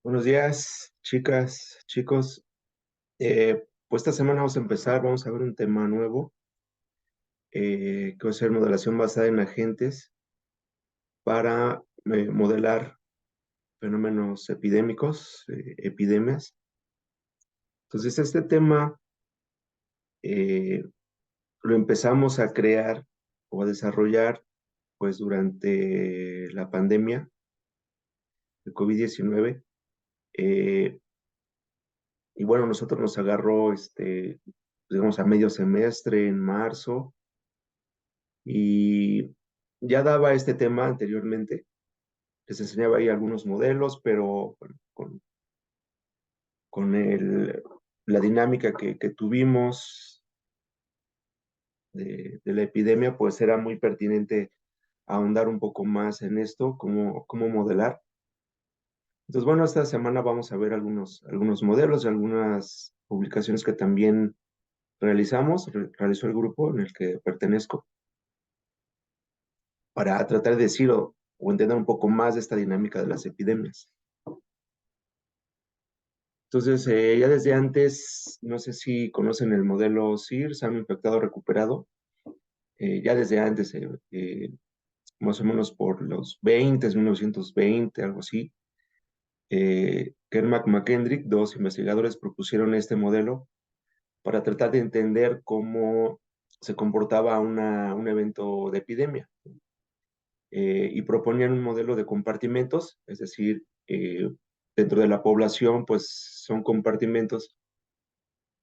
Buenos días, chicas, chicos. Pues esta semana vamos a ver un tema nuevo, que va a ser modelación basada en agentes para modelar fenómenos epidémicos, epidemias. Entonces, este tema eh, lo empezamos a crear o a desarrollar pues durante la pandemia de COVID-19. eh, y bueno, nosotros nos agarró, digamos, a medio semestre, en marzo. Y ya daba este tema anteriormente, les enseñaba ahí algunos modelos, pero bueno, con la dinámica que tuvimos de la epidemia, pues era muy pertinente ahondar un poco más en esto, cómo modelar. Entonces, bueno, esta semana vamos a ver algunos modelos, algunas publicaciones que también realizó el grupo en el que pertenezco, para tratar de decir o entender un poco más de esta dinámica de las epidemias. Entonces, ya desde antes, no sé si conocen el modelo SIR, sano infectado recuperado. Ya desde antes, más o menos por los 1920, algo así, Kermack McKendrick, dos investigadores, propusieron este modelo para tratar de entender cómo se comportaba un evento de epidemia. Y proponían un modelo de compartimentos, es decir, dentro de la población, pues son compartimentos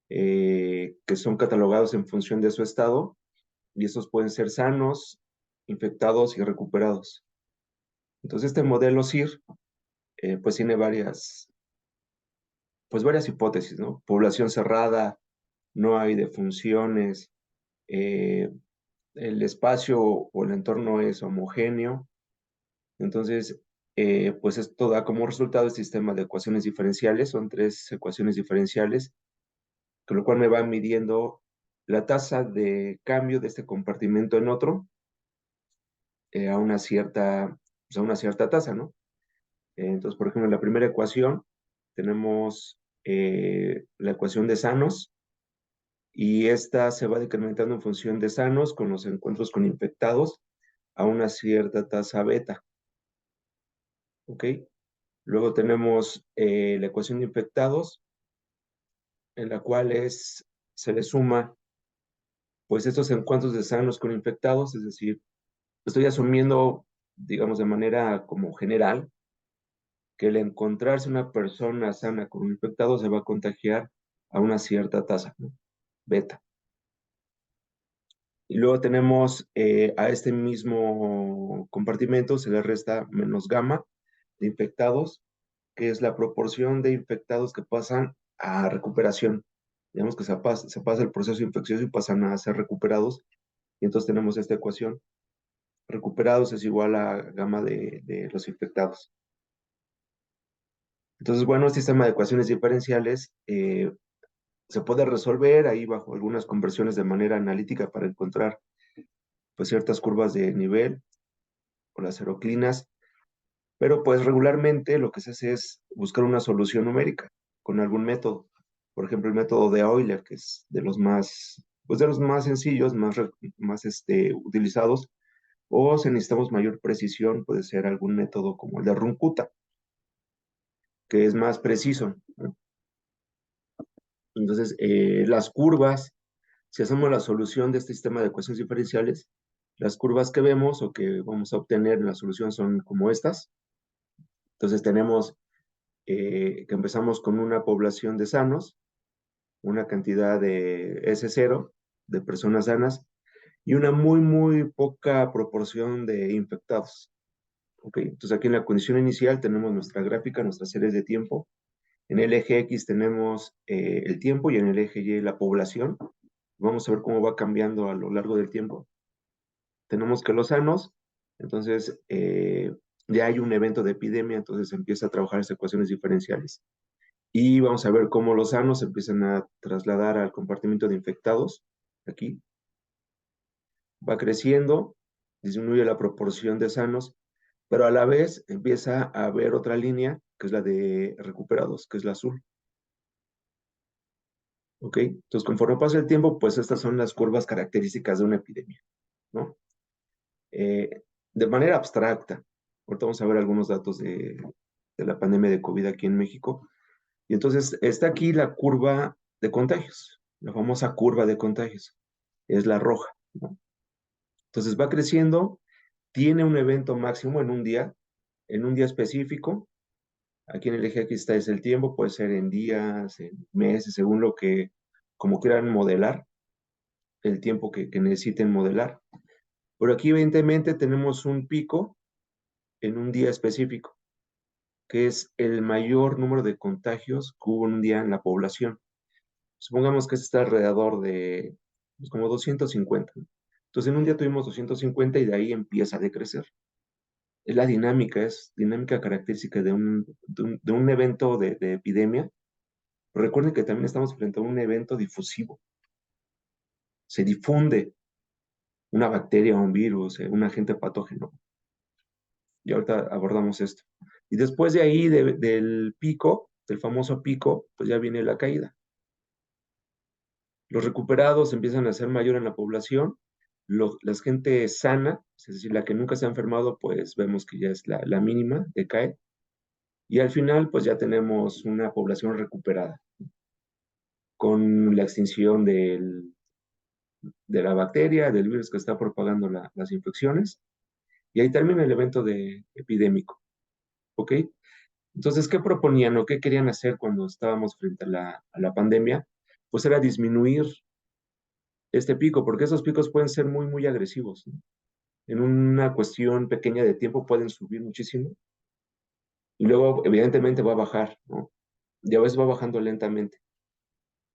que son catalogados en función de su estado, y estos pueden ser sanos, infectados y recuperados. Entonces, este modelo SIR, pues tiene varias hipótesis, ¿no? Población cerrada, no hay defunciones, eh, el espacio o el entorno es homogéneo. Entonces, pues esto da como resultado el sistema de ecuaciones diferenciales. Son tres ecuaciones diferenciales, con lo cual me va midiendo la tasa de cambio de este compartimento en otro, a una cierta tasa, ¿no? Entonces, por ejemplo, en la primera ecuación tenemos la ecuación de sanos, y esta se va decrementando en función de sanos con los encuentros con infectados a una cierta tasa beta, ¿ok? Luego tenemos la ecuación de infectados, en la cual se le suma pues estos encuentros de sanos con infectados, es decir, estoy asumiendo, digamos, de manera como general, que el encontrarse una persona sana con un infectado se va a contagiar a una cierta tasa, ¿no? Beta. Y luego tenemos a este mismo compartimento, se le resta menos gamma de infectados, que es la proporción de infectados que pasan a recuperación. Digamos que se pasa el proceso infeccioso y pasan a ser recuperados. Y entonces tenemos esta ecuación. Recuperados es igual a gamma de los infectados. Entonces, bueno, este sistema de ecuaciones diferenciales se puede resolver ahí bajo algunas conversiones de manera analítica para encontrar pues ciertas curvas de nivel o las aeroclinas, pero pues regularmente lo que se hace es buscar una solución numérica con algún método. Por ejemplo, el método de Euler, que es de los más sencillos, más utilizados, o si necesitamos mayor precisión, puede ser algún método como el de Runcuta, que es más preciso, ¿no? Entonces, las curvas, si hacemos la solución de este sistema de ecuaciones diferenciales, las curvas que vemos o que vamos a obtener en la solución son como estas. Entonces tenemos que empezamos con una población de sanos, una cantidad de S0 de personas sanas y una muy poca proporción de infectados. Ok, entonces aquí en la condición inicial tenemos nuestra gráfica, nuestras series de tiempo. En el eje X tenemos el tiempo y en el eje Y la población. Vamos a ver cómo va cambiando a lo largo del tiempo. Tenemos que los sanos, entonces ya hay un evento de epidemia, entonces se empieza a trabajar estas ecuaciones diferenciales. Y vamos a ver cómo los sanos se empiezan a trasladar al compartimiento de infectados. Aquí va creciendo, disminuye la proporción de sanos, pero a la vez empieza a haber otra línea, que es la de recuperados, que es la azul. ¿Ok? Entonces, conforme pasa el tiempo, pues estas son las curvas características de una epidemia, ¿no? De manera abstracta, ahorita vamos a ver algunos datos de la pandemia de COVID aquí en México. Y entonces está aquí la curva de contagios, la famosa curva de contagios, es la roja, ¿no? Entonces va creciendo, tiene un evento máximo en un día específico. Aquí en el eje aquí está es el tiempo, puede ser en días, en meses, según lo que, como quieran modelar, el tiempo que necesiten modelar. Pero aquí evidentemente tenemos un pico en un día específico, que es el mayor número de contagios que hubo en un día en la población. Supongamos que está alrededor de pues, como 250, ¿no? Entonces en un día tuvimos 250 y de ahí empieza a decrecer. Es la dinámica, es dinámica característica de un evento de epidemia. Recuerden que también estamos frente a un evento difusivo. Se difunde una bacteria o un virus, un agente patógeno. Y ahorita abordamos esto. Y después de ahí, del pico, del famoso pico, pues ya viene la caída. Los recuperados empiezan a ser mayor en la población. La gente sana, es decir, la que nunca se ha enfermado, pues vemos que ya es la mínima, decae. Y al final, pues ya tenemos una población recuperada, con la extinción de la bacteria, del virus que está propagando las infecciones. Y ahí termina el evento epidémico. ¿Ok? Entonces, ¿qué proponían o qué querían hacer cuando estábamos frente a la pandemia? Pues era disminuir este pico, porque esos picos pueden ser muy, muy agresivos, ¿no? En una cuestión pequeña de tiempo pueden subir muchísimo y luego evidentemente va a bajar, ¿no? Ya ves, va bajando lentamente.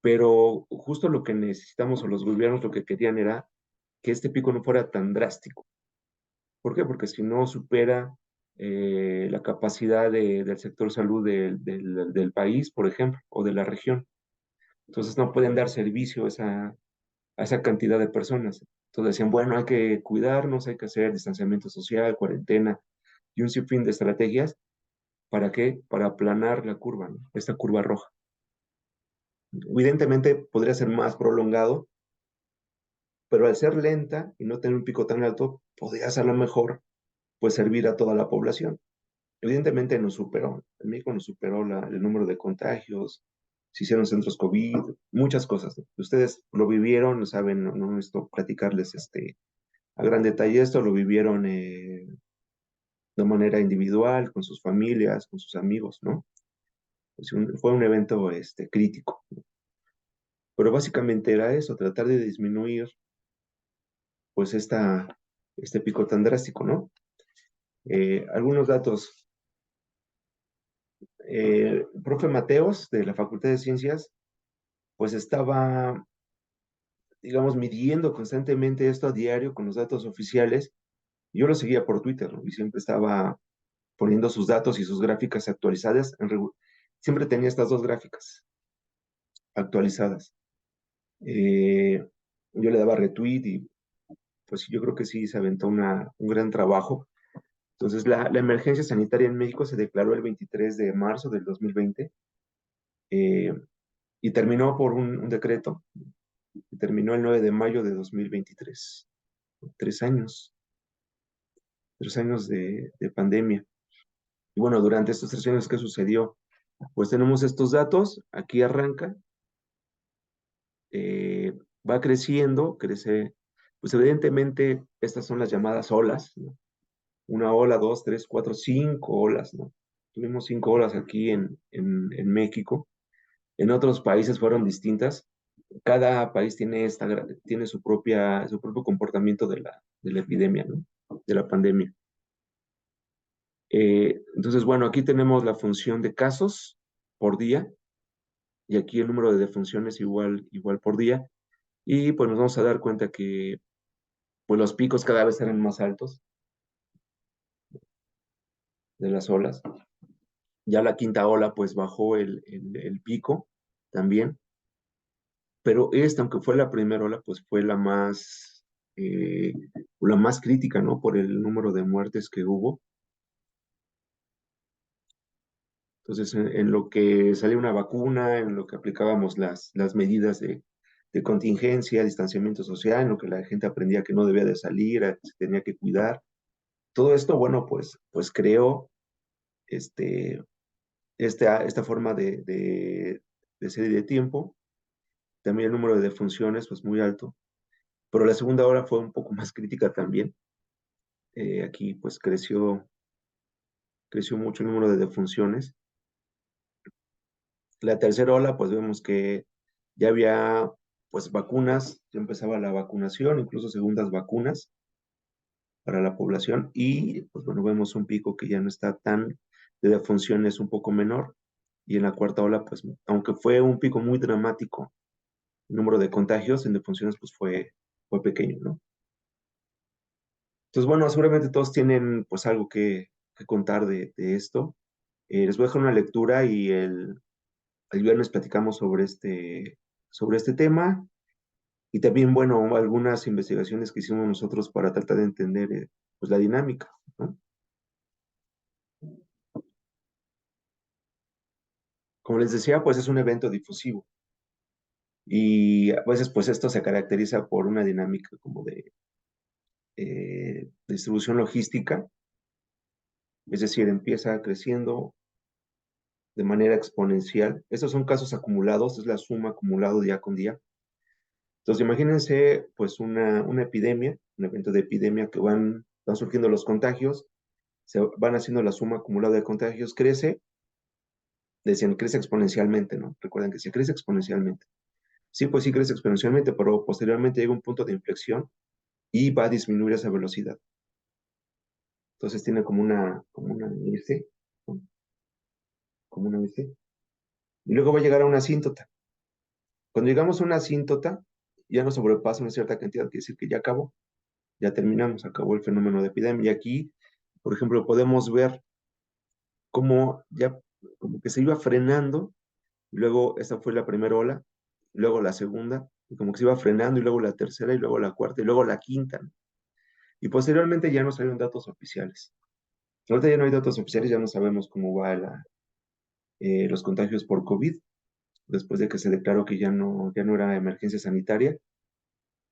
Pero justo lo que necesitamos o los gobiernos lo que querían era que este pico no fuera tan drástico. ¿Por qué? Porque si no supera la capacidad del sector salud del país, por ejemplo, o de la región. Entonces no pueden dar servicio a esa cantidad de personas. Entonces decían, bueno, hay que cuidarnos, hay que hacer distanciamiento social, cuarentena y un sinfín de estrategias. ¿Para qué? Para aplanar la curva, ¿no? Esta curva roja. Evidentemente podría ser más prolongado, pero al ser lenta y no tener un pico tan alto, podría ser a lo mejor, pues servir a toda la población. Evidentemente nos superó, en México nos superó el número de contagios, se hicieron centros COVID, muchas cosas, ¿no? Ustedes lo vivieron, lo saben, no necesito platicarles a gran detalle esto, lo vivieron de manera individual, con sus familias, con sus amigos, ¿no? Pues fue un evento crítico, ¿no? Pero básicamente era eso, tratar de disminuir pues este pico tan drástico, ¿no? Algunos datos. Profe Mateos, de la Facultad de Ciencias, pues estaba, digamos, midiendo constantemente esto a diario con los datos oficiales. Yo lo seguía por Twitter, ¿no? Y siempre estaba poniendo sus datos y sus gráficas actualizadas. Siempre tenía estas dos gráficas actualizadas. Eh, yo le daba retweet y pues yo creo que sí se aventó un gran trabajo. Entonces, la emergencia sanitaria en México se declaró el 23 de marzo del 2020 eh, y terminó por un decreto, y terminó el 9 de mayo de 2023. 3 años, 3 años de pandemia. Y bueno, durante estos 3 años, ¿qué sucedió? Pues tenemos estos datos, aquí arranca, eh, va creciendo, crece, pues evidentemente estas son las llamadas olas, ¿no? Una ola, dos, tres, cuatro, 5 olas, ¿no? Tuvimos 5 olas aquí en México. En otros países fueron distintas. Cada país tiene su propio comportamiento de la epidemia, ¿no? De la pandemia. Entonces, bueno, aquí tenemos la función de casos por día y aquí el número de defunciones igual por día. Y pues nos vamos a dar cuenta que pues los picos cada vez eran más altos de las olas. Ya la quinta ola pues bajó el pico también, pero esta, aunque fue la primera ola, pues fue eh, la más crítica, ¿no? Por el número de muertes que hubo. Entonces, en lo que salía una vacuna, en lo que aplicábamos las medidas de contingencia, distanciamiento social, en lo que la gente aprendía que no debía de salir, se tenía que cuidar. Todo esto, bueno, pues creó este, esta forma de serie de tiempo. También el número de defunciones, pues muy alto. Pero la segunda ola fue un poco más crítica también. Aquí, pues creció mucho el número de defunciones. La tercera ola, pues vemos que ya había pues vacunas, ya empezaba la vacunación, incluso segundas vacunas para la población y pues bueno, vemos un pico que ya no está tan de defunciones un poco menor y en la cuarta ola pues aunque fue un pico muy dramático, el número de contagios en defunciones pues fue pequeño, ¿no? Entonces bueno, seguramente todos tienen pues algo que contar de esto. Les voy a dejar una lectura y el viernes platicamos sobre este tema. Y también, bueno, algunas investigaciones que hicimos nosotros para tratar de entender pues la dinámica, ¿no? Como les decía, pues es un evento difusivo y a veces pues esto se caracteriza por una dinámica como de distribución logística, es decir, empieza creciendo de manera exponencial. Estos son casos acumulados, es la suma acumulado día con día. Entonces imagínense pues una epidemia, un evento de epidemia que van surgiendo los contagios, se van haciendo la suma acumulada de contagios, crece decían, crece exponencialmente, ¿no? Recuerden que sí crece exponencialmente. Sí, pues sí crece exponencialmente, pero posteriormente llega un punto de inflexión y va a disminuir esa velocidad. Entonces tiene como una irse, ¿no? Como una irse. Y luego va a llegar a una asíntota. Cuando llegamos a una asíntota, ya nos sobrepasa una cierta cantidad, quiere decir que ya acabó, ya terminamos, acabó el fenómeno de epidemia. Y aquí, por ejemplo, podemos ver cómo ya, como que se iba frenando. Luego, esa fue la primera ola, luego la segunda, y como que se iba frenando, y luego la tercera, y luego la cuarta, y luego la quinta, ¿no? Y posteriormente ya no salieron datos oficiales. Ahorita ya no hay datos oficiales, ya no sabemos cómo va los contagios por COVID, después de que se declaró que ya no era emergencia sanitaria.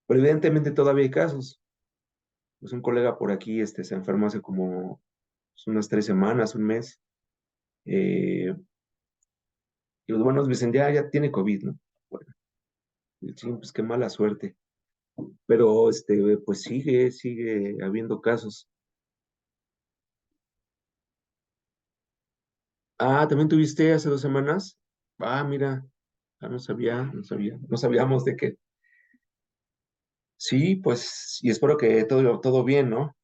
Pero evidentemente todavía hay casos. Pues un colega por aquí se enfermó hace como pues, unas 3 semanas, un mes. Y los buenos dicen, ya tiene COVID, ¿no? Bueno, sí, pues qué mala suerte. Pero pues sigue habiendo casos. Ah, ¿también tuviste hace 2 semanas? Ah, mira, no sabíamos de qué. Sí, pues, y espero que todo bien, ¿no?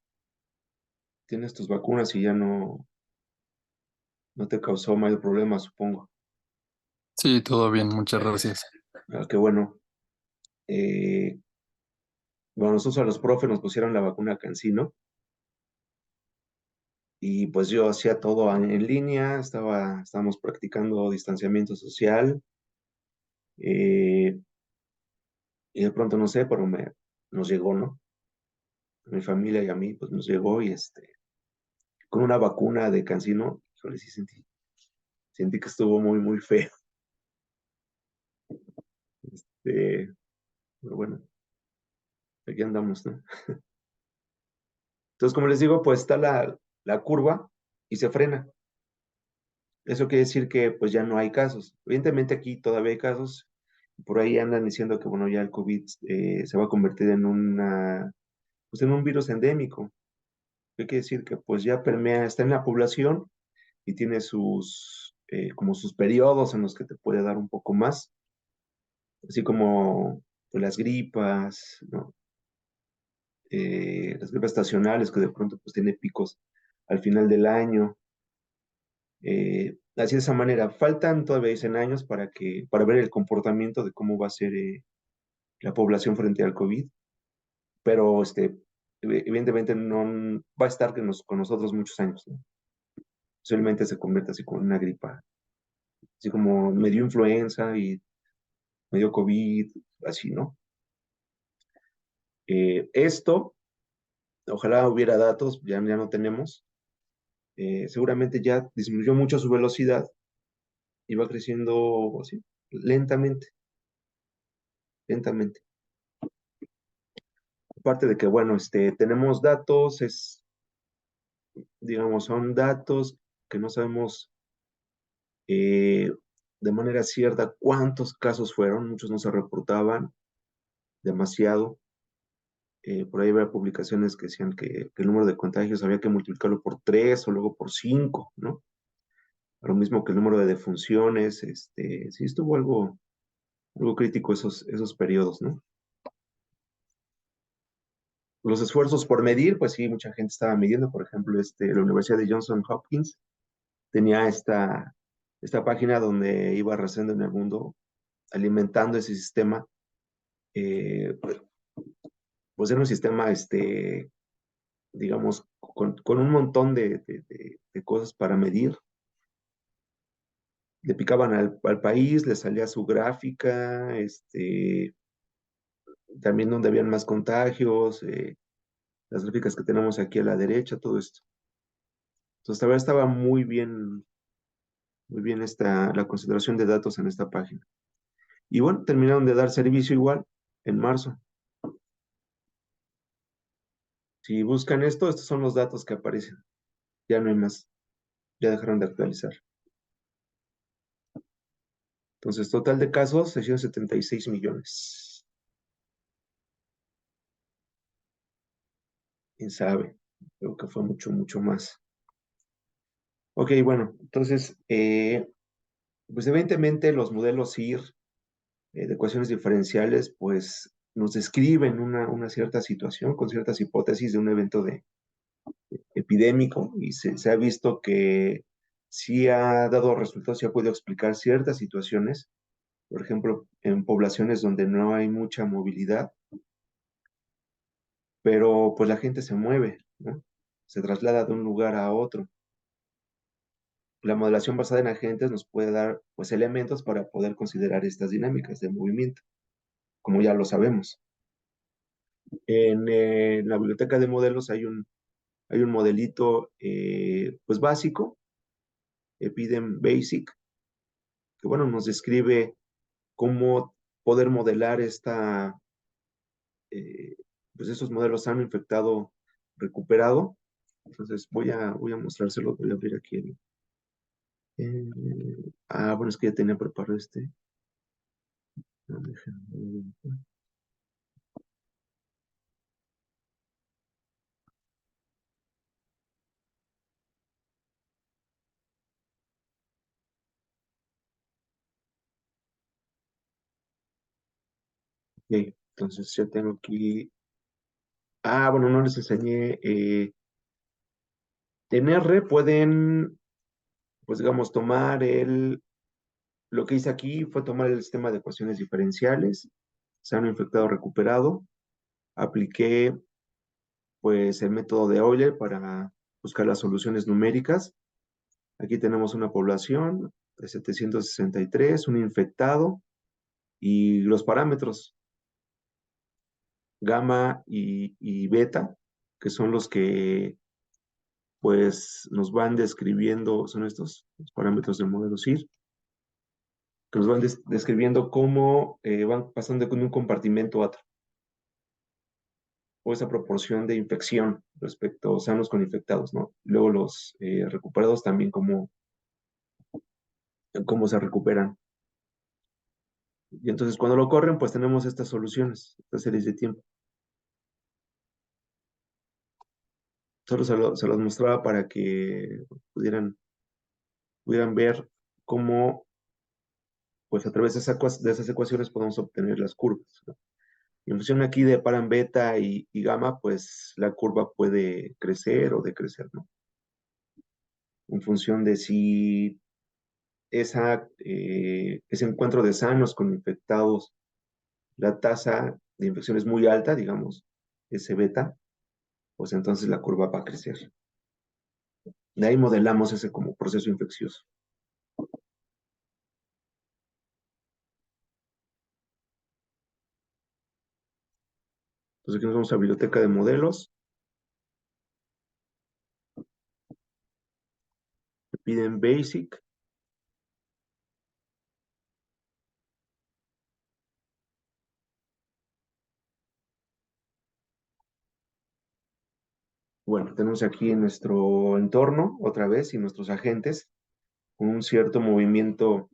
Tienes tus vacunas y ya no te causó mayor problema, supongo. Sí, todo bien, muchas gracias. Ah, qué bueno. Eh, bueno, nosotros a los profes nos pusieron la vacuna CanSino y pues yo hacía todo en línea, estábamos practicando distanciamiento social. eh, Y de pronto, no sé, pero nos llegó, ¿no? A mi familia y a mí, pues nos llegó y con una vacuna de Cancino, híjole, sí sentí que estuvo muy, muy feo. Pero bueno, aquí andamos, ¿no? Entonces, como les digo, pues está la curva y se frena. Eso quiere decir que pues ya no hay casos. Evidentemente aquí todavía hay casos. Por ahí andan diciendo que, bueno, ya el COVID se va a convertir pues en un virus endémico. ¿Qué quiere decir? Que pues ya permea, está en la población y tiene como sus periodos en los que te puede dar un poco más, así como pues, las gripas, ¿no? Las gripas estacionales que de pronto pues tiene picos al final del año. Así de esa manera, faltan todavía 10 años para ver el comportamiento de cómo va a ser la población frente al COVID, pero evidentemente no va a estar con nosotros muchos años, ¿no? Posiblemente se convierta así como una gripa, así como medio influenza y medio COVID, así, ¿no? Esto, ojalá hubiera datos, ya no tenemos. Seguramente ya disminuyó mucho su velocidad, y va creciendo así, lentamente, lentamente. Aparte de que, bueno, tenemos datos, digamos, son datos que no sabemos eh, de manera cierta cuántos casos fueron, muchos no se reportaban demasiado. Por ahí había publicaciones que decían que el número de contagios había que multiplicarlo por 3 o luego por 5, ¿no? Lo mismo que el número de defunciones, sí estuvo algo crítico esos periodos, ¿no? Los esfuerzos por medir, pues sí, mucha gente estaba midiendo, por ejemplo, la Universidad de Johns Hopkins tenía esta página donde iba arrasando en el mundo, alimentando ese sistema, pues era un sistema, digamos, con un montón de cosas para medir. Le picaban al país, le salía su gráfica, también donde habían más contagios, las gráficas que tenemos aquí a la derecha, todo esto. Entonces, la verdad estaba muy bien la concentración de datos en esta página. Y bueno, terminaron de dar servicio igual en marzo. Si buscan esto, estos son los datos que aparecen. Ya no hay más. Ya dejaron de actualizar. Entonces, total de casos, 676 millones. ¿Quién sabe? Creo que fue mucho, mucho más. Ok, bueno, entonces, pues evidentemente los modelos IR de ecuaciones diferenciales, pues nos describen una cierta situación con ciertas hipótesis de un evento epidémico y se ha visto que sí ha dado resultados, sí ha podido explicar ciertas situaciones, por ejemplo, en poblaciones donde no hay mucha movilidad, pero pues la gente se mueve, ¿no? Se traslada de un lugar a otro. La modelación basada en agentes nos puede dar pues elementos para poder considerar estas dinámicas de movimiento, como ya lo sabemos. En la biblioteca de modelos hay un modelito pues básico, Epidem Basic, que bueno, nos describe cómo poder modelar eh, pues estos modelos han infectado recuperado. Entonces voy a mostrárselo, voy a abrir aquí bueno, es que ya tenía preparado No, ok, entonces ya tengo aquí. Bueno, no les enseñé. En R pueden, pues digamos, lo que hice aquí fue tomar el sistema de ecuaciones diferenciales, sano infectado recuperado, apliqué pues el método de Euler para buscar las soluciones numéricas. Aquí tenemos una población de 763, un infectado y los parámetros gamma y beta, que son los que pues nos van describiendo, son estos los parámetros del modelo SIR, que nos van describiendo cómo van pasando de un compartimento a otro, o esa proporción de infección respecto a sanos con infectados, ¿no? Luego los recuperados también, cómo se recuperan. Y entonces cuando lo corren, pues tenemos estas soluciones, estas series de tiempo. Solo se los mostraba para que pudieran ver cómo, pues a través de esas ecuaciones podemos obtener las curvas, ¿no? Y en función aquí de paran beta y gamma, pues la curva puede crecer o decrecer, ¿no? En función de si ese encuentro de sanos con infectados, la tasa de infección es muy alta, digamos, ese beta, pues entonces la curva va a crecer. De ahí modelamos ese como proceso infeccioso. Entonces aquí nos vamos a biblioteca de modelos, te piden Basic, Bueno, tenemos aquí en nuestro entorno, otra vez, y nuestros agentes, con un cierto movimiento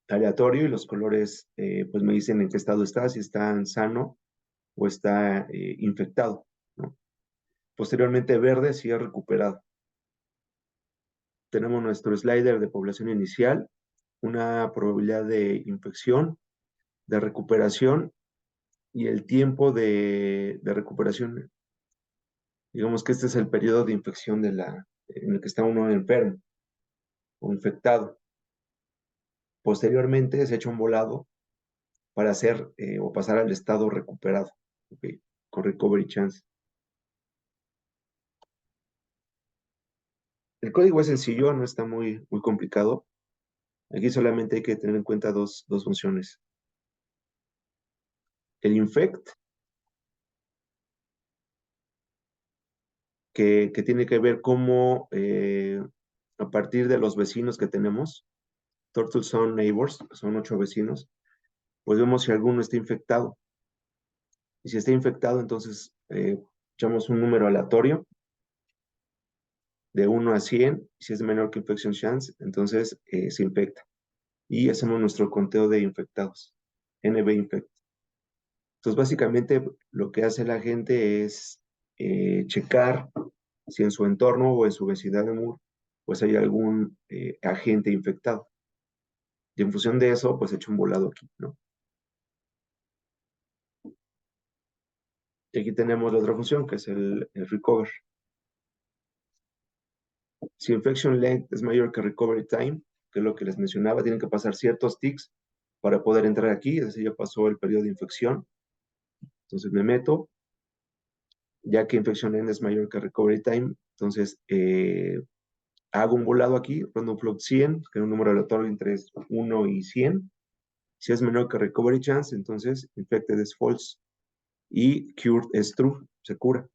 aleatorio y los colores, pues me dicen en qué estado está, si está sano o está infectado, ¿no? Posteriormente, verde si es recuperado. Tenemos nuestro slider de población inicial, una probabilidad de infección, de recuperación y el tiempo de recuperación. Digamos que este es el periodo de infección en el que está uno enfermo o infectado. Posteriormente se echa un volado para hacer o pasar al estado recuperado, ¿ok? Con recovery chance. El código es sencillo, no está muy complicado. Aquí solamente hay que tener en cuenta dos funciones. El infect, que tiene que ver cómo a partir de los vecinos que tenemos, Turtle son neighbors, que son 8 vecinos, pues vemos si alguno está infectado. Y si está infectado, entonces echamos un número aleatorio de 1 a 100. Si es menor que infection chance, entonces se infecta. Y hacemos nuestro conteo de infectados, NB infect. Entonces, básicamente lo que hace la gente es checar si en su entorno o en su vecindad de Moore, pues hay algún agente infectado. Y en función de eso, pues echo un volado aquí, ¿no? Y aquí tenemos la otra función, que es el recover. Si infection length es mayor que recovery time, que es lo que les mencionaba, tienen que pasar ciertos ticks para poder entrar aquí, es decir, ya pasó el periodo de infección. Entonces me meto, ya que infection length es mayor que recovery time, entonces hago un volado aquí, random float 100, que es un número aleatorio entre 1 y 100. Si es menor que recovery chance, entonces infected es false y cured es true, se cura.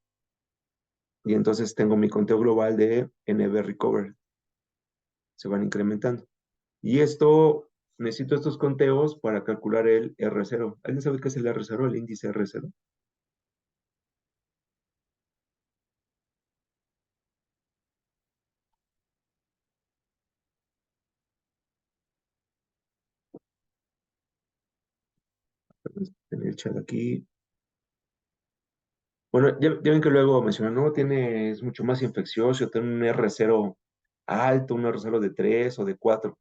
Y entonces tengo mi conteo global de NB recovered, se van incrementando. Y esto, necesito estos conteos para calcular el R0. ¿Alguien sabe qué es el R0, el índice R0? En el chat aquí. Bueno, ya ven que luego mencionan, no, es mucho más infeccioso, tiene un R0 alto, un R0 de 3 o de 4.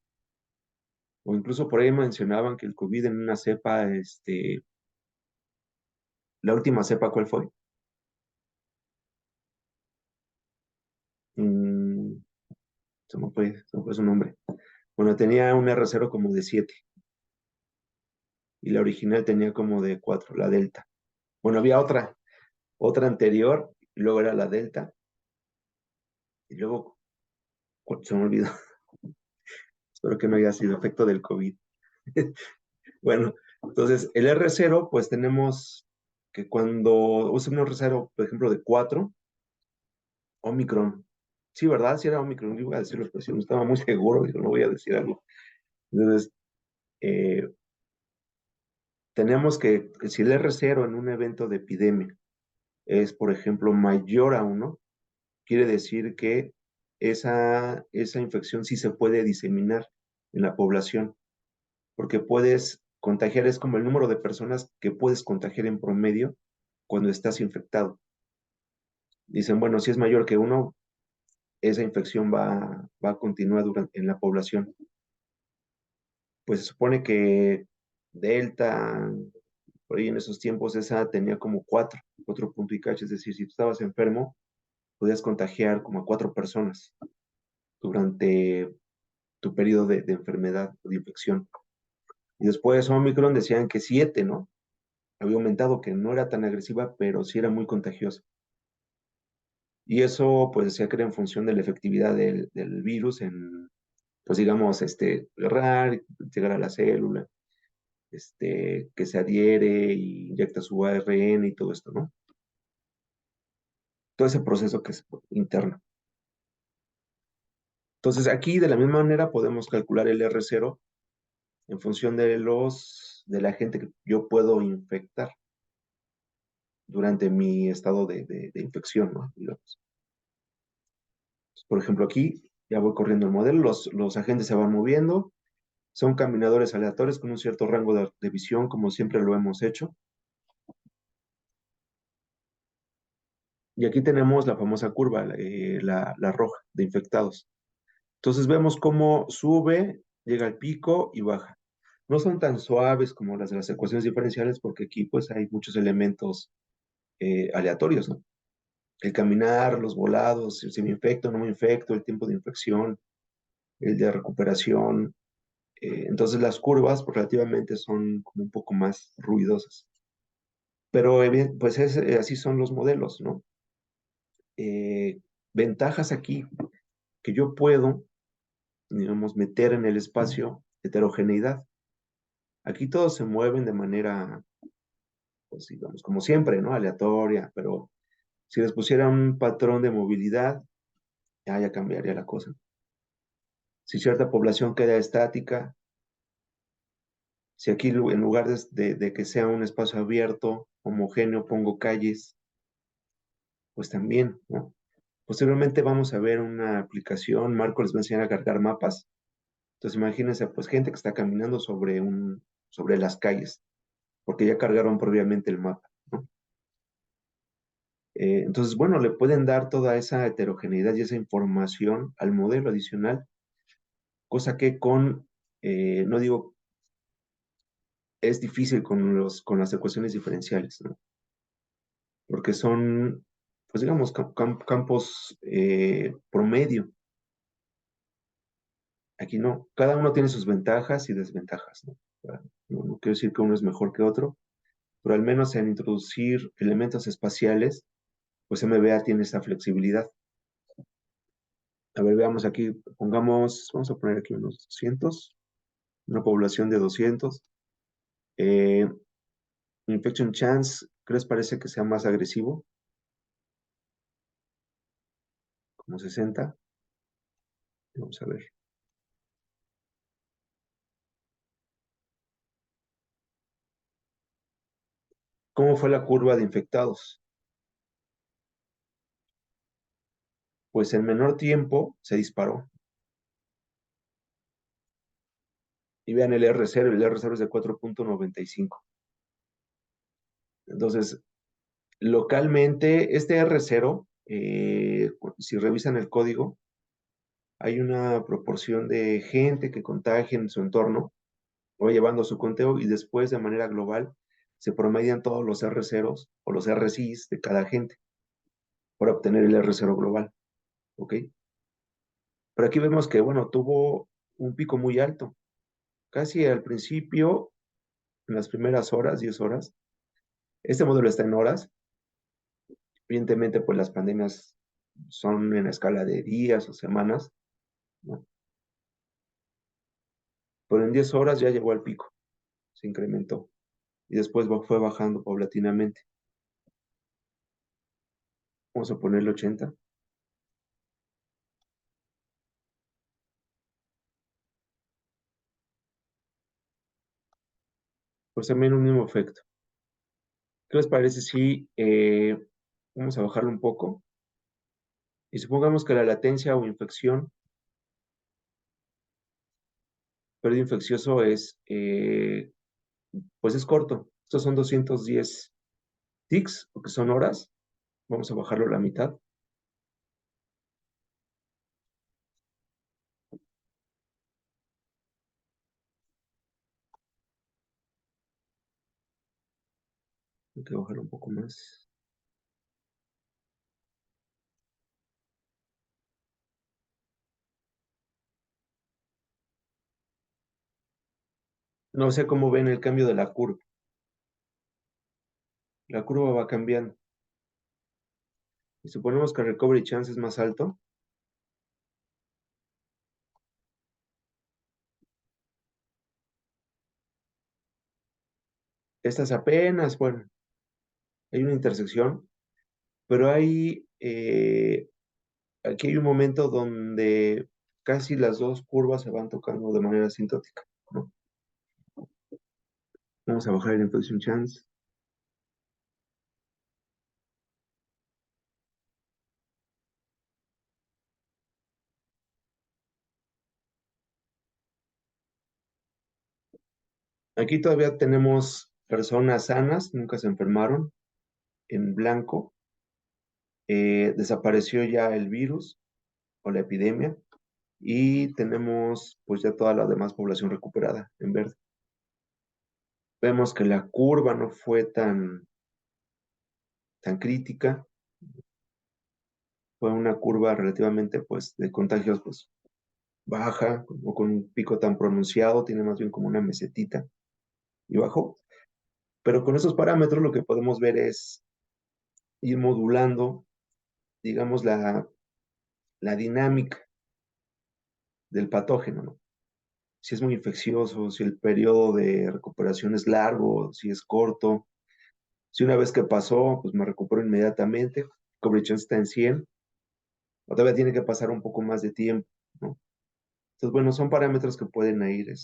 O incluso por ahí mencionaban que el COVID en una cepa, la última cepa, ¿cuál fue? Mm, se me fue su nombre. Bueno, tenía un R0 como de 7 y la original tenía como de 4, la Delta. Bueno, había otra anterior, y luego era la Delta, y luego se me olvidó. Espero que no haya sido efecto del COVID. Bueno, entonces el R0, pues tenemos que cuando usa un R0, por ejemplo, de 4, Omicron. Sí, ¿verdad? Sí era Omicron, yo iba a decirlo, pero sí, no estaba muy seguro, digo, no voy a decir algo. Entonces, eh, tenemos que si el R0 en un evento de epidemia es, por ejemplo, mayor a 1, quiere decir que esa infección sí se puede diseminar en la población, porque puedes contagiar, es como el número de personas que puedes contagiar en promedio cuando estás infectado. Dicen, bueno, si es mayor que 1, esa infección va a continuar en la población. Pues se supone que Delta, por ahí en esos tiempos, esa tenía como 4 puntos y cacho, es decir, si tú estabas enfermo, podías contagiar como a 4 personas durante tu periodo de enfermedad o de infección. Y después Omicron decían que 7, ¿no? Había aumentado, que no era tan agresiva, pero sí era muy contagiosa. Y eso, pues, decía que era en función de la efectividad del virus en, pues, digamos, agarrar, llegar a la célula, que se adhiere y inyecta su ARN y todo esto, ¿no? Todo ese proceso que es interno. Entonces, aquí de la misma manera podemos calcular el R0 en función de la gente que yo puedo infectar durante mi estado de infección, ¿no? Digamos. Por ejemplo, aquí ya voy corriendo el modelo, los agentes se van moviendo, son caminadores aleatorios con un cierto rango de visión, como siempre lo hemos hecho. Y aquí tenemos la famosa curva, la roja, de infectados. Entonces vemos cómo sube, llega al pico y baja. No son tan suaves como las de las ecuaciones diferenciales porque aquí pues hay muchos elementos aleatorios, ¿no? El caminar, los volados, si me infecto o no me infecto, el tiempo de infección, el de recuperación. Entonces las curvas pues, relativamente son como un poco más ruidosas. Pero pues así son los modelos, ¿no? Eh, Ventajas aquí que yo puedo, digamos, meter en el espacio heterogeneidad. Aquí todos se mueven de manera, pues digamos, como siempre, ¿no? Aleatoria, pero si les pusiera un patrón de movilidad, ya cambiaría la cosa. Si cierta población queda estática, si aquí en lugar de que sea un espacio abierto, homogéneo, pongo calles, pues también, ¿no? Posteriormente vamos a ver una aplicación, Marco les va a enseñar a cargar mapas. Entonces imagínense, pues gente que está caminando sobre las calles, porque ya cargaron previamente el mapa, ¿no? Entonces, bueno, le pueden dar toda esa heterogeneidad y esa información al modelo adicional, cosa que no digo, es difícil con las ecuaciones diferenciales, ¿no? Porque son, pues digamos, campos promedio. Aquí no, cada uno tiene sus ventajas y desventajas, ¿no? No quiero decir que uno es mejor que otro, pero al menos en introducir elementos espaciales, pues MBA tiene esa flexibilidad. A ver, veamos aquí, vamos a poner aquí unos 200, una población de 200. Eh, Infection Chance, ¿qué les parece que sea más agresivo? Como 60. Vamos a ver. ¿Cómo fue la curva de infectados? Pues en menor tiempo se disparó. Y vean el R0 es de 4.95. Entonces, localmente, este R0, si revisan el código, hay una proporción de gente que contagia en su entorno, va llevando su conteo y después de manera global se promedian todos los R0s o los RCs de cada agente para obtener el R0 global, ¿ok? Pero aquí vemos que, bueno, tuvo un pico muy alto, casi al principio, en las primeras horas, 10 horas. Este módulo está en horas. Evidentemente, pues las pandemias son en escala de días o semanas, ¿no? Pero en 10 horas ya llegó al pico, se incrementó y después fue bajando paulatinamente. Vamos a ponerle 80. Pues también un mismo efecto. ¿Qué les parece si vamos a bajarlo un poco? Y supongamos que la latencia o infección, periodo infeccioso pues es corto. Estos son 210 ticks, porque son horas. Vamos a bajarlo a la mitad. Hay que bajarlo un poco más. No sé cómo ven el cambio de la curva. La curva va cambiando. Y suponemos que el recovery chance es más alto. Estas apenas, bueno, hay una intersección, pero aquí hay un momento donde casi las dos curvas se van tocando de manera asintótica, ¿no? Vamos a bajar el inflection chance. Aquí todavía tenemos personas sanas, nunca se enfermaron, en blanco. Desapareció ya el virus o la epidemia y tenemos pues ya toda la demás población recuperada en verde. Vemos que la curva no fue tan crítica, fue una curva relativamente pues de contagios pues baja, o con un pico tan pronunciado, tiene más bien como una mesetita y bajó. Pero con esos parámetros lo que podemos ver es ir modulando, digamos, la dinámica del patógeno, ¿no? Si es muy infeccioso, si el periodo de recuperación es largo, si es corto, si una vez que pasó, pues me recupero inmediatamente, coverage chance está en 100, o todavía tiene que pasar un poco más de tiempo, ¿no? Entonces, bueno, son parámetros que pueden ir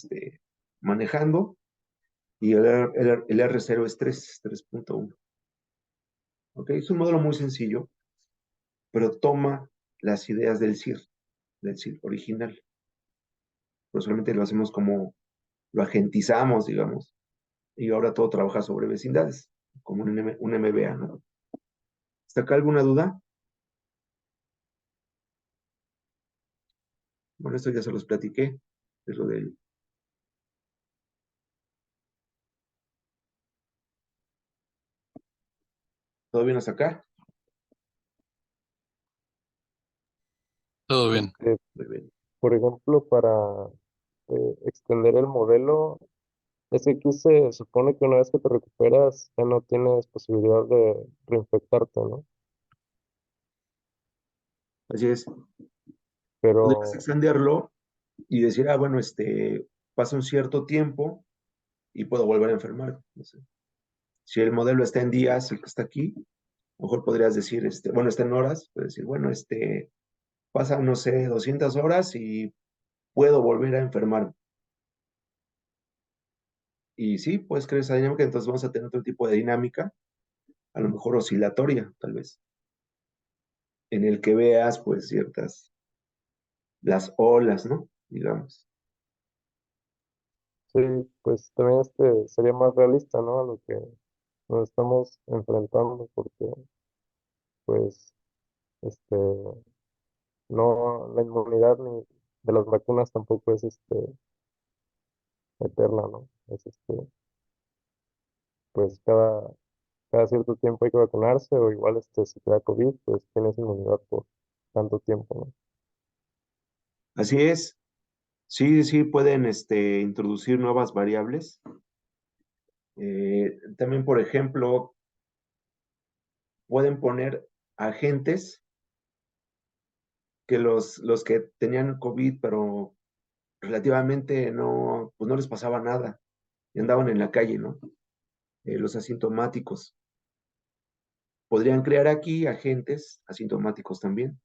manejando, y el R0 es 3.1. ¿Ok? Es un modelo muy sencillo, pero toma las ideas del CIR original, pero solamente lo hacemos como, lo agentizamos, digamos, y ahora todo trabaja sobre vecindades, como un MBA, ¿no? ¿Hasta acá alguna duda? Bueno, esto ya se los platiqué, es lo del... ¿Todo bien hasta acá? Todo bien. Muy bien. Por ejemplo, para extender el modelo, es que aquí se supone que una vez que te recuperas ya no tienes posibilidad de reinfectarte, ¿no? Así es. Podrías Pero extenderlo y decir, ah, bueno, pasa un cierto tiempo y puedo volver a enfermar. No sé. Si el modelo está en días, el que está aquí, a lo mejor podrías decir, bueno, está en horas, puedes decir, bueno, pasan, no sé, 200 horas y puedo volver a enfermar. Y sí, puedes crear esa dinámica, entonces vamos a tener otro tipo de dinámica, a lo mejor oscilatoria, tal vez, en el que veas, pues, las olas, ¿no? Digamos. sí, pues también sería más realista, ¿no? A lo que nos estamos enfrentando, porque pues este no, la inmunidad ni de las vacunas tampoco es eterna, ¿no? Es pues cada cierto tiempo hay que vacunarse, o igual si te da COVID, pues tienes inmunidad por tanto tiempo, ¿no? Así es. Sí, sí, pueden introducir nuevas variables. También, por ejemplo, pueden poner agentes que los que tenían COVID, pero relativamente no, pues no les pasaba nada y andaban en la calle, ¿no? Los asintomáticos. Podrían crear aquí agentes asintomáticos también,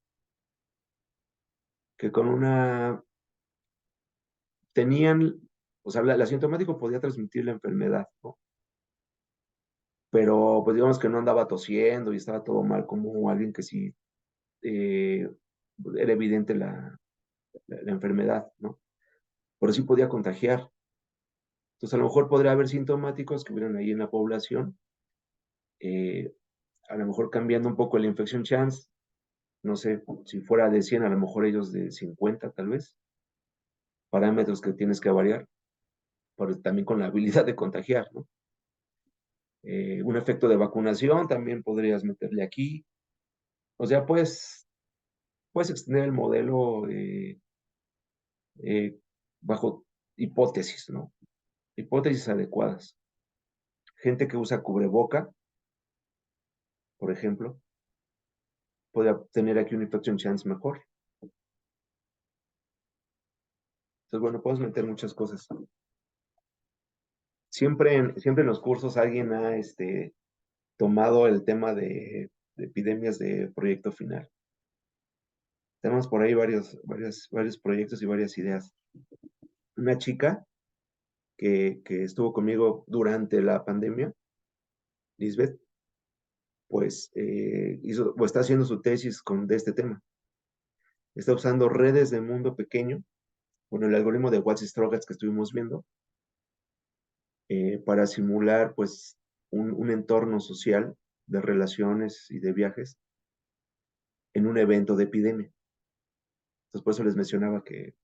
que con tenían, o sea, el asintomático podía transmitir la enfermedad, ¿no? Pero pues digamos que no andaba tosiendo y estaba todo mal, como alguien que sí eh, era evidente la enfermedad, ¿no? Pero sí podía contagiar. Entonces, a lo mejor podría haber sintomáticos que hubieran ahí en la población, eh, a lo mejor cambiando un poco la infection chance, no sé, si fuera de 100, a lo mejor ellos de 50 tal vez, parámetros que tienes que variar, pero también con la habilidad de contagiar, ¿no? Un efecto de vacunación también podrías meterle aquí. O sea, puedes extender el modelo eh, bajo hipótesis, ¿no? Hipótesis adecuadas. Gente que usa cubreboca, por ejemplo, puede tener aquí una infection chance mejor. Entonces, bueno, puedes meter muchas cosas. Siempre en los cursos alguien ha tomado el tema de epidemias de proyecto final. Tenemos por ahí varios proyectos y varias ideas. Una chica que estuvo conmigo durante la pandemia, Lisbeth, pues hizo o está haciendo su tesis de este tema. Está usando redes de mundo pequeño, bueno, el algoritmo de Watts-Strogatz que estuvimos viendo, para simular pues un entorno social de relaciones y de viajes en un evento de epidemia. Entonces, por eso les mencionaba que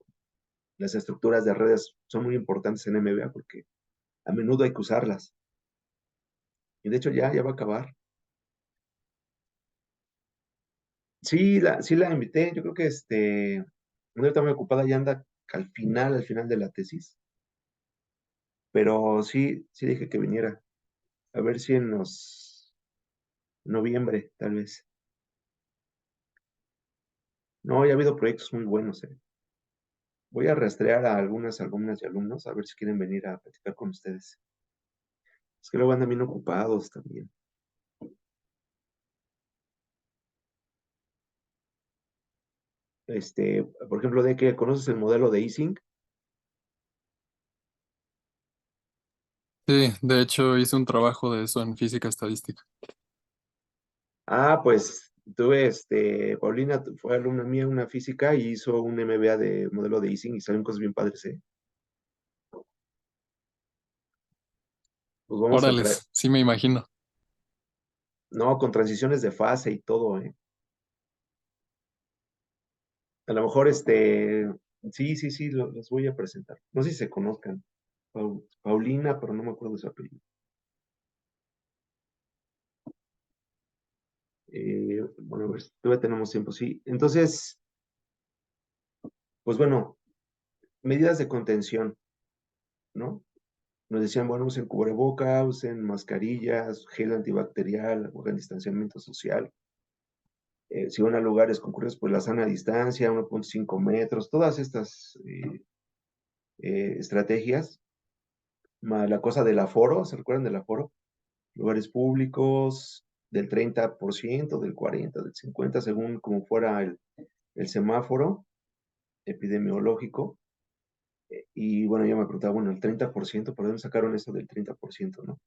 las estructuras de redes son muy importantes en MBA porque a menudo hay que usarlas. Y de hecho ya va a acabar. Sí la invité. Yo creo que no está muy ocupada, ya anda al final de la tesis. Pero sí dije que viniera. A ver si en noviembre, tal vez. No, ya ha habido proyectos muy buenos. Voy a rastrear a algunas alumnas y alumnos a ver si quieren venir a platicar con ustedes. Es que luego andan bien ocupados también. Por ejemplo, de que conoces el modelo de Ising. Sí, de hecho hice un trabajo de eso en física estadística. Ah, pues tuve, Paulina fue alumna mía en una física y hizo un MBA de modelo de Ising y salen cosas bien padres, ¿eh? Pues vamos a traer, Órales, sí me imagino. no, con transiciones de fase y todo, ¿eh? A lo mejor, sí, los voy a presentar. No sé si se conozcan. Paulina, pero no me acuerdo de su apellido. Bueno, a ver, todavía tenemos tiempo, sí. Entonces, pues bueno, medidas de contención, ¿no? Nos decían, bueno, usen cubreboca, usen mascarillas, gel antibacterial, hagan distanciamiento social. Si van a lugares concurridos, pues la sana distancia, 1,5 metros, todas estas estrategias. La cosa del aforo, ¿se recuerdan del aforo? Lugares públicos del 30%, del 40%, del 50%, según como fuera el semáforo epidemiológico. Y bueno, yo me preguntaba, bueno, el 30%, ¿por dónde sacaron eso del 30%, no?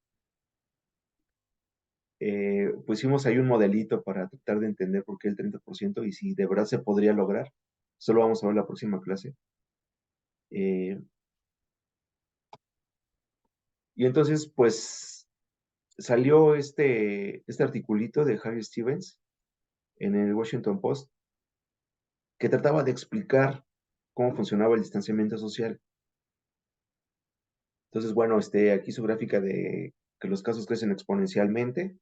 Pusimos ahí un modelito para tratar de entender por qué el 30% y si de verdad se podría lograr. Solo vamos a ver la próxima clase. Eh, y entonces, pues, salió este articulito de Harry Stevens en el Washington Post que trataba de explicar cómo funcionaba el distanciamiento social. Entonces, bueno, aquí su gráfica de que los casos crecen exponencialmente,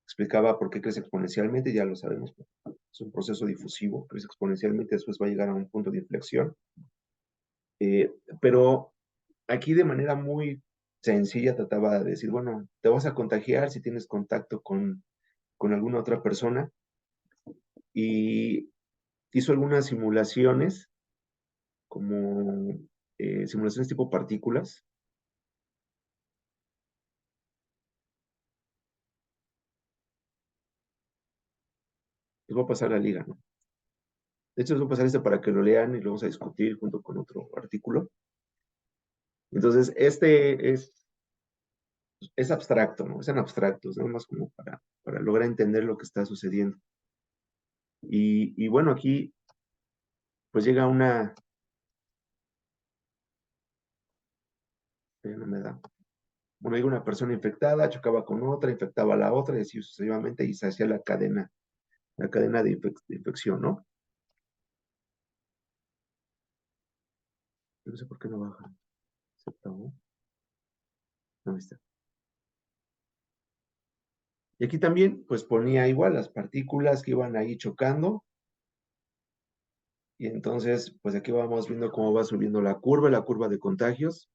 explicaba por qué crece exponencialmente, ya lo sabemos, es un proceso difusivo, crece exponencialmente, después va a llegar a un punto de inflexión. Eh, pero aquí de manera muy sencilla trataba de decir, bueno, te vas a contagiar si tienes contacto con alguna otra persona y hizo algunas simulaciones, como simulaciones tipo partículas. Les voy a pasar la liga, ¿no? De hecho, les voy a pasar para que lo lean y lo vamos a discutir junto con otro artículo. Entonces, es abstracto, ¿no? Es en abstracto, es nada más como para lograr entender lo que está sucediendo. Y bueno, aquí pues llega no me da, bueno, llega una persona infectada, chocaba con otra, infectaba a la otra, y así sucesivamente, y se hacía la cadena de infección, ¿no? No sé por qué no baja. ¿Se apagó? No, ahí está. Y aquí también, pues ponía igual las partículas que iban ahí chocando, y entonces, pues aquí vamos viendo cómo va subiendo la curva de contagios,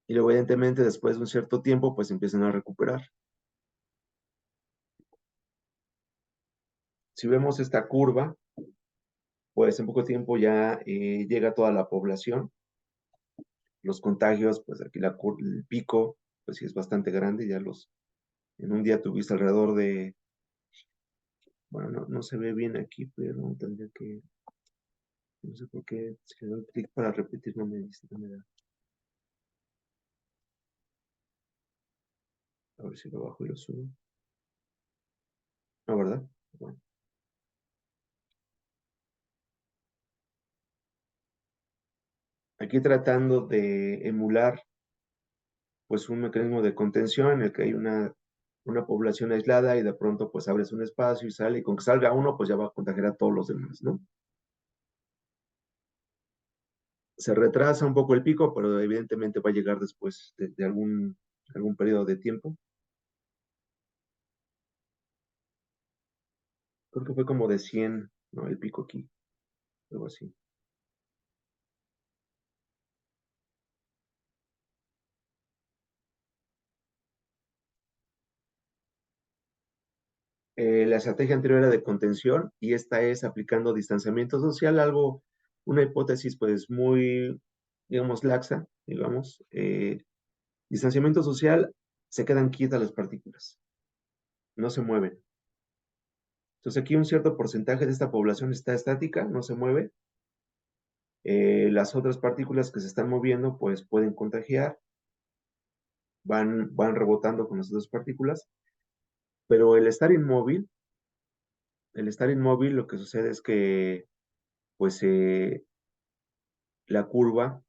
y luego evidentemente después de un cierto tiempo, pues empiezan a recuperar. Si vemos esta curva, pues en poco tiempo ya llega toda la población. Los contagios, pues aquí el pico, pues sí es bastante grande, en un día tuviste alrededor de, bueno, no se ve bien aquí, pero tendría que, no sé por qué, si le doy clic para repetir, no me dice, no me da. A ver si lo bajo y lo subo. No, ¿verdad? Bueno, aquí tratando de emular pues un mecanismo de contención en el que hay una población aislada y de pronto pues abres un espacio y sale, y con que salga uno, pues ya va a contagiar a todos los demás, ¿no? Se retrasa un poco el pico, pero evidentemente va a llegar después de algún periodo de tiempo. Creo que fue como de 100, ¿no? El pico aquí, algo así. La estrategia anterior era de contención y esta es aplicando distanciamiento social, algo, una hipótesis pues muy, digamos, laxa, digamos. Distanciamiento social, se quedan quietas las partículas, no se mueven. Entonces aquí un cierto porcentaje de esta población está estática, no se mueve. Las otras partículas que se están moviendo pues pueden contagiar, van rebotando con las otras partículas, pero el estar inmóvil lo que sucede es que pues la curva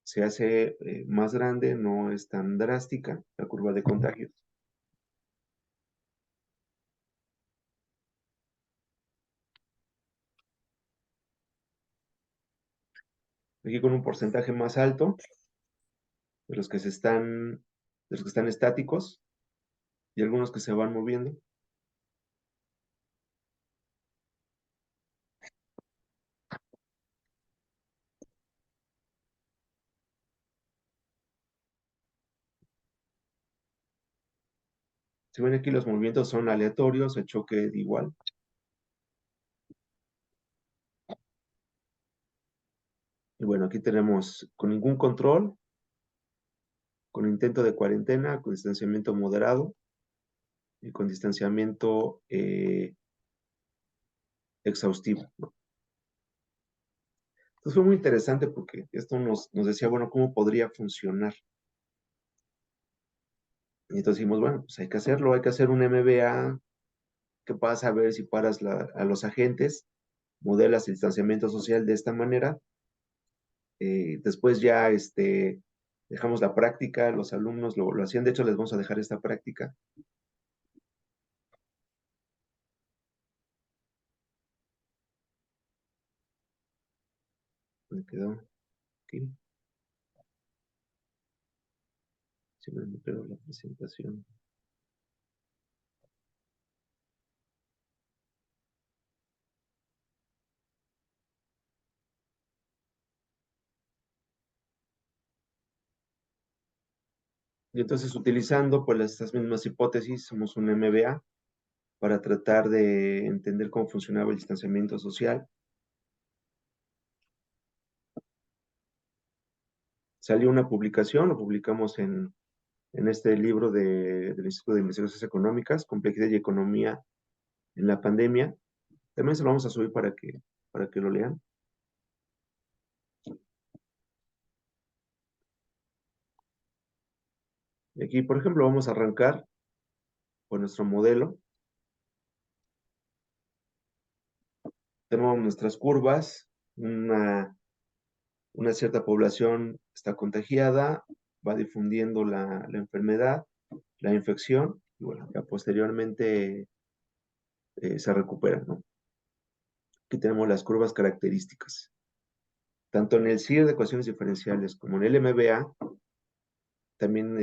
se hace más grande, no es tan drástica la curva de contagios. Aquí con un porcentaje más alto de los que están estáticos y algunos que se van moviendo. Si ven aquí los movimientos son aleatorios, el choque es igual. Y bueno, aquí tenemos con ningún control, con intento de cuarentena, con distanciamiento moderado y con distanciamiento exhaustivo, ¿no? Entonces fue muy interesante porque esto nos decía, bueno, ¿cómo podría funcionar? Y entonces dijimos, bueno, pues hay que hacerlo, hay que hacer un MBA que pasa a ver si paras a los agentes, modelas el distanciamiento social de esta manera. Después ya dejamos la práctica, los alumnos lo hacían, de hecho les vamos a dejar esta práctica. Me quedó aquí, si no me quedó la presentación. Y entonces utilizando pues estas mismas hipótesis, hicimos un MBA para tratar de entender cómo funcionaba el distanciamiento social. Salió una publicación, lo publicamos en este libro del Instituto de Investigaciones Económicas, Complejidad y Economía en la Pandemia. También se lo vamos a subir para que lo lean. Y aquí, por ejemplo, vamos a arrancar con nuestro modelo. Tenemos nuestras curvas, una cierta población está contagiada, va difundiendo la enfermedad, la infección, y bueno, ya posteriormente se recupera, ¿no? Aquí tenemos las curvas características. Tanto en el CIR de ecuaciones diferenciales como en el MBA, también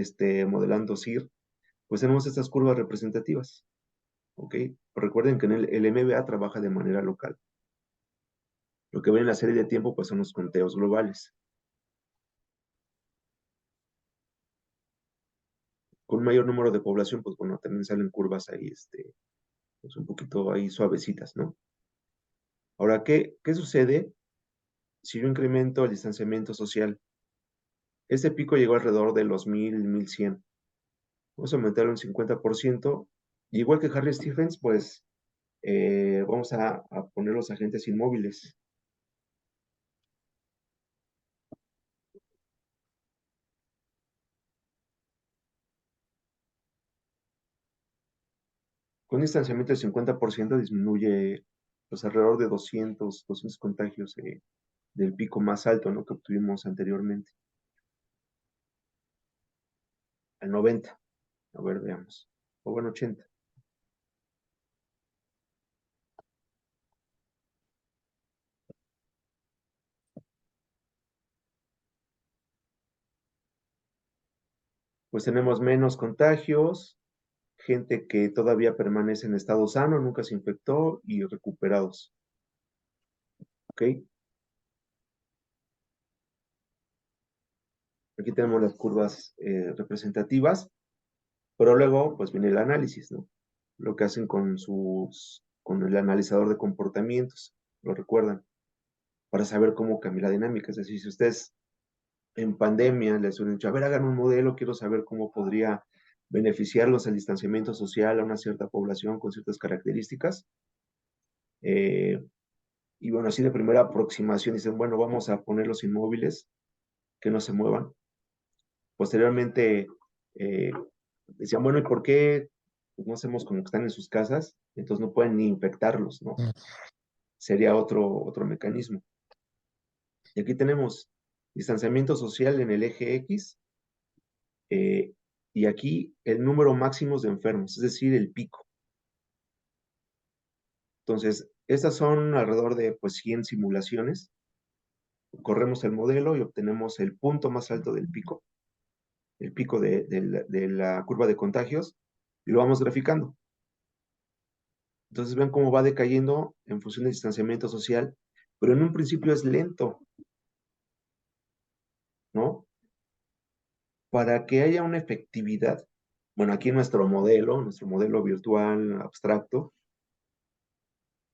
modelando CIR, pues tenemos estas curvas representativas, ¿ok? Recuerden que en el MBA trabaja de manera local. Lo que ven en la serie de tiempo, pues son los conteos globales. Con un mayor número de población, pues bueno, también salen curvas ahí, pues un poquito ahí suavecitas, ¿no? Ahora, ¿qué sucede si yo incremento el distanciamiento social? Este pico llegó alrededor de los 1100. Vamos a aumentarlo un 50%. Igual que Harry Stephens, pues vamos a poner los agentes inmóviles. Con un distanciamiento del 50% disminuye pues alrededor de 200 contagios del pico más alto, ¿no?, que obtuvimos anteriormente. al 90. A ver, veamos. O bueno, 80. Pues tenemos menos contagios, gente que todavía permanece en estado sano, nunca se infectó y recuperados. ¿Ok? Aquí tenemos las curvas representativas, pero luego pues viene el análisis, ¿no? Lo que hacen con el analizador de comportamientos, lo recuerdan, para saber cómo cambia la dinámica. Es decir, si ustedes en pandemia les hubieran dicho, a ver, hagan un modelo, quiero saber cómo podría beneficiarlos el distanciamiento social a una cierta población con ciertas características. Y bueno, así de primera aproximación dicen, bueno, vamos a ponerlos inmóviles, que no se muevan. Posteriormente, eh, decían, bueno, ¿y por qué no hacemos como que están en sus casas? Entonces no pueden ni infectarlos, ¿no? Sería otro mecanismo. Y aquí tenemos distanciamiento social en el eje X, eh, y aquí el número máximo de enfermos, es decir, el pico. Entonces, estas son alrededor de pues 100 simulaciones. Corremos el modelo y obtenemos el punto más alto del pico, el pico de la curva de contagios, y lo vamos graficando. Entonces ven cómo va decayendo en función del distanciamiento social, pero en un principio es lento, ¿no? Para que haya una efectividad, bueno, aquí nuestro modelo virtual abstracto,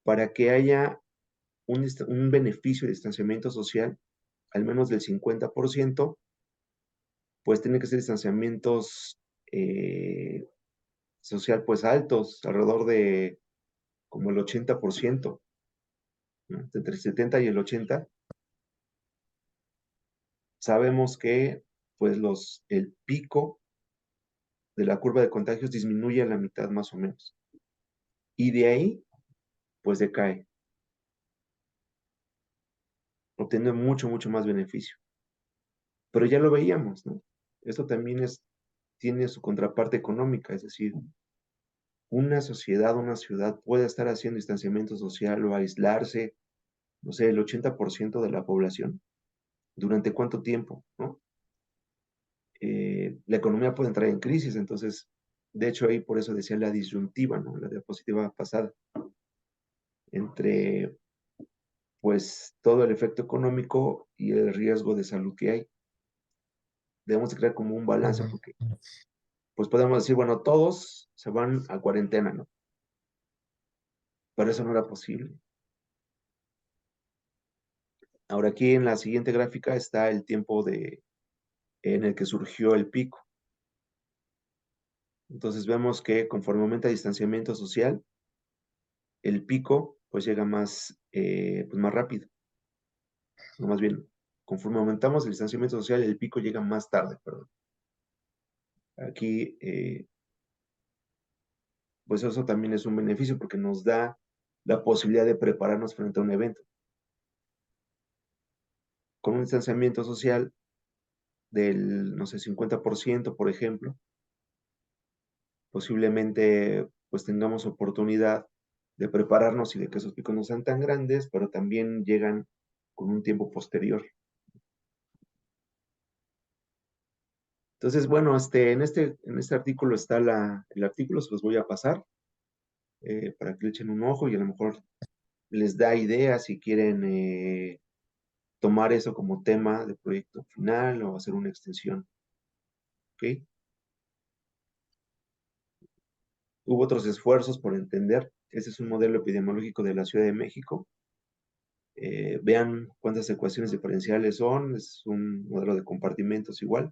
para que haya un beneficio de distanciamiento social, al menos del 50%, pues tiene que ser distanciamientos social pues altos, alrededor de como el 80%, ¿no? Entre el 70 y el 80. Sabemos que pues el pico de la curva de contagios disminuye a la mitad más o menos. Y de ahí, pues decae, obteniendo mucho más beneficio. Pero ya lo veíamos, ¿no? Esto también tiene su contraparte económica, es decir, una sociedad, una ciudad puede estar haciendo distanciamiento social o aislarse, no sé, el 80% de la población. ¿Durante cuánto tiempo, no? La economía puede entrar en crisis, entonces, de hecho ahí por eso decía la disyuntiva, ¿no? La diapositiva pasada, entre pues todo el efecto económico y el riesgo de salud que hay. Debemos de crear como un balance porque pues podemos decir, bueno, todos se van a cuarentena, ¿no? Pero eso no era posible. Ahora aquí en la siguiente gráfica está el tiempo en el que surgió el pico. Entonces vemos que conforme aumenta el distanciamiento social, el pico pues llega pues más rápido. No, más bien, conforme aumentamos el distanciamiento social, el pico llega más tarde, perdón. Aquí pues eso también es un beneficio porque nos da la posibilidad de prepararnos frente a un evento. Con un distanciamiento social del, no sé, 50%, por ejemplo, posiblemente pues tengamos oportunidad de prepararnos y de que esos picos no sean tan grandes, pero también llegan con un tiempo posterior. Entonces, bueno, en este artículo está el artículo, se los voy a pasar para que le echen un ojo y a lo mejor les da ideas si quieren tomar eso como tema de proyecto final o hacer una extensión. ¿Ok? Hubo otros esfuerzos por entender. Este es un modelo epidemiológico de la Ciudad de México. Vean cuántas ecuaciones diferenciales son. Es un modelo de compartimentos igual.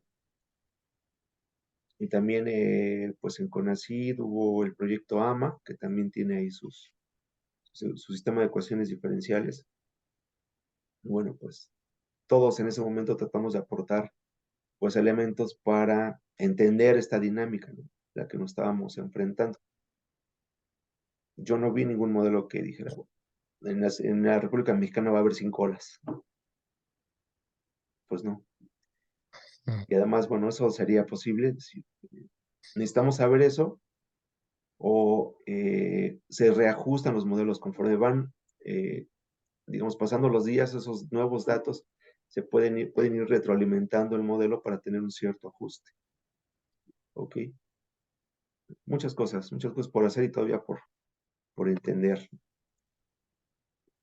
Y también, pues en CONACYT hubo el proyecto AMA, que también tiene ahí su sistema de ecuaciones diferenciales. Bueno, pues todos en ese momento tratamos de aportar pues elementos para entender esta dinámica, ¿no? La que nos estábamos enfrentando. Yo no vi ningún modelo que dijera, en la República Mexicana va a haber 5 olas. Pues no. Y además, bueno, eso sería posible si necesitamos saber eso o se reajustan los modelos conforme van, digamos, pasando los días, esos nuevos datos pueden ir retroalimentando el modelo para tener un cierto ajuste. ¿Ok? Muchas cosas por hacer y todavía por entender.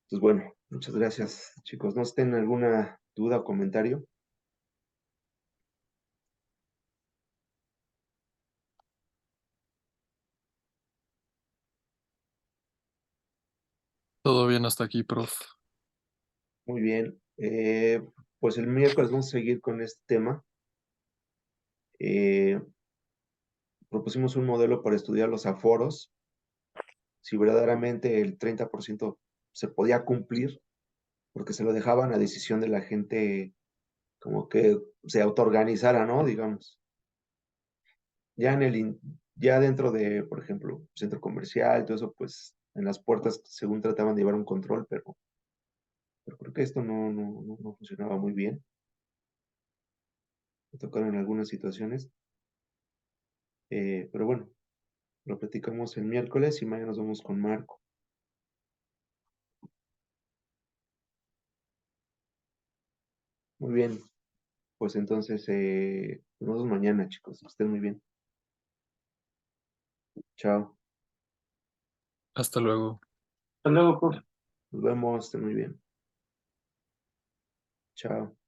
Entonces, bueno, muchas gracias, chicos. ¿No tienen alguna duda o comentario? Todo bien hasta aquí, prof. Muy bien. Pues el miércoles vamos a seguir con este tema. Eh, Propusimos un modelo para estudiar los aforos, si verdaderamente el 30% se podía cumplir, porque se lo dejaban a decisión de la gente, como que se autoorganizara, ¿no? Digamos. Ya ya dentro de, por ejemplo, centro comercial, todo eso, pues en las puertas según trataban de llevar un control, pero creo que esto no funcionaba muy bien. Me tocaron algunas situaciones, pero bueno, lo platicamos el miércoles y mañana nos vemos con Marco. Muy bien, pues entonces nos vemos mañana, chicos. Que estén muy bien. Chao. Hasta luego. Hasta luego, prof. Nos vemos, estén muy bien. Chao.